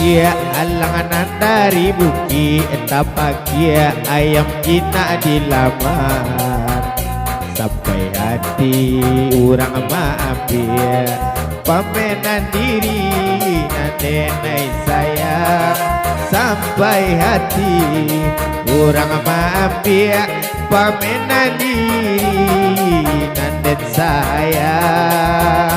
Ia alangan dari bukit tapakia ayam kita dilamar sampai hati orang maafia pamenan diri nandenai sayang sampai hati orang maafia pamenan diri nanden sayang.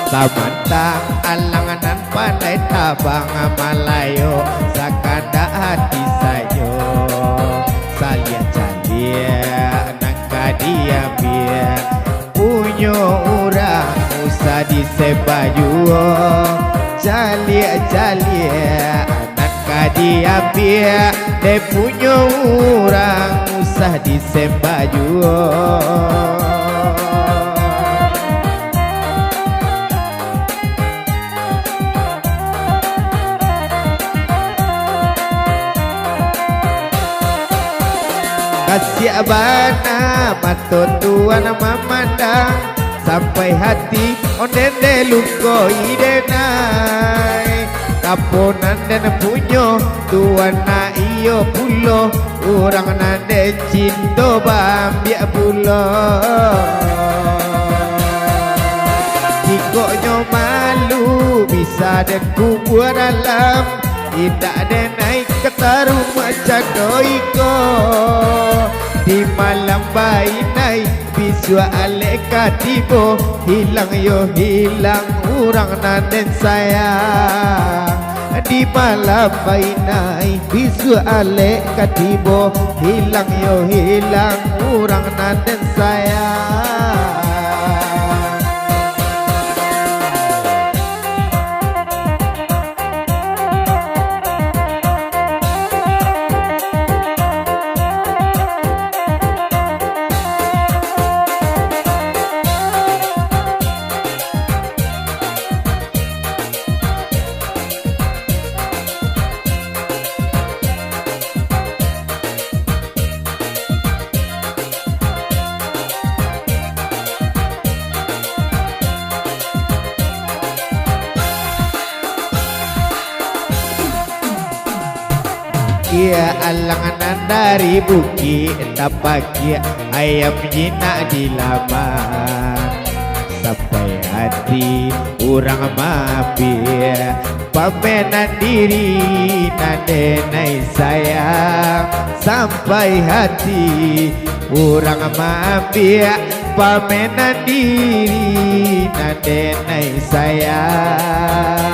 Samantang alanganan pandai tabang Malayo sakada hati sayo salia-calia nangka diambil punyo orang usah disebayu calia-calia nangka diambil de punyo orang usah disebayu. Kasih abana matut tuan memandang sampai hati ondende luko idenai kaponan dan punyo tuan na iyo pulo orang nande cinto bambia pulo jikonya malu bisa dan kubur dalam tidak denai ketaru macam doiko di malam bainai biswa aleka tibo hilang yo hilang orang nanen sayang di malam bainai biswa aleka tibo hilang yo hilang orang nanen sayang. Ia alangan dari bukit tapakia ayam jinak dilamar sampai hati orang maafia pamenan diri nandenai sayang sampai hati orang maafia pamenan diri nandenai sayang.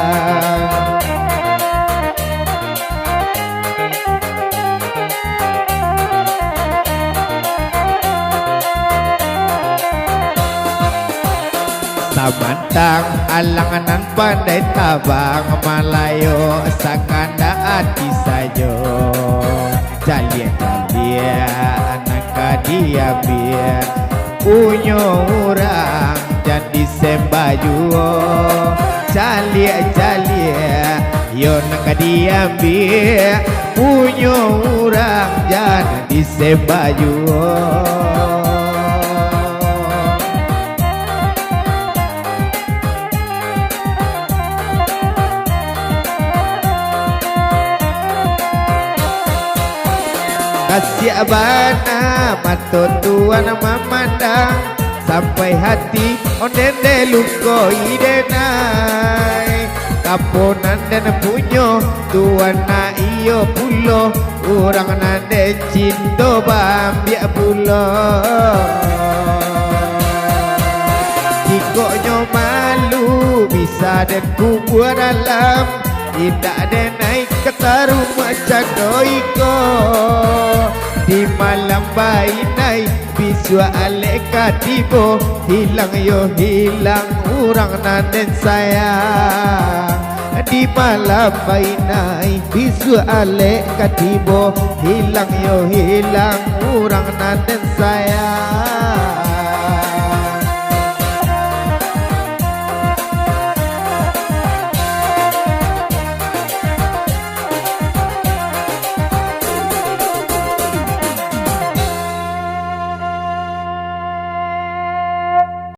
Samantang alanganan pandai tabang Malayo sakanda hati sayo calia-calia nangka diambil punyo orang jadi sembayu calia-calia yo nangka diambil punyo orang jadi sembayu. Kasih abana matut tuan memandang sampai hati ondende luko idenai kaponan dan punyo tuan na iyo pulo orang nande cinto bambia pulo jikonya malu bisa dan kubur dalam tidak denai ketaru macam doiko di malam bainai biswa aleka tibo hilang yo hilang orang nanen sayang di malam bainai biswa aleka tibo hilang yo hilang orang nanen sayang.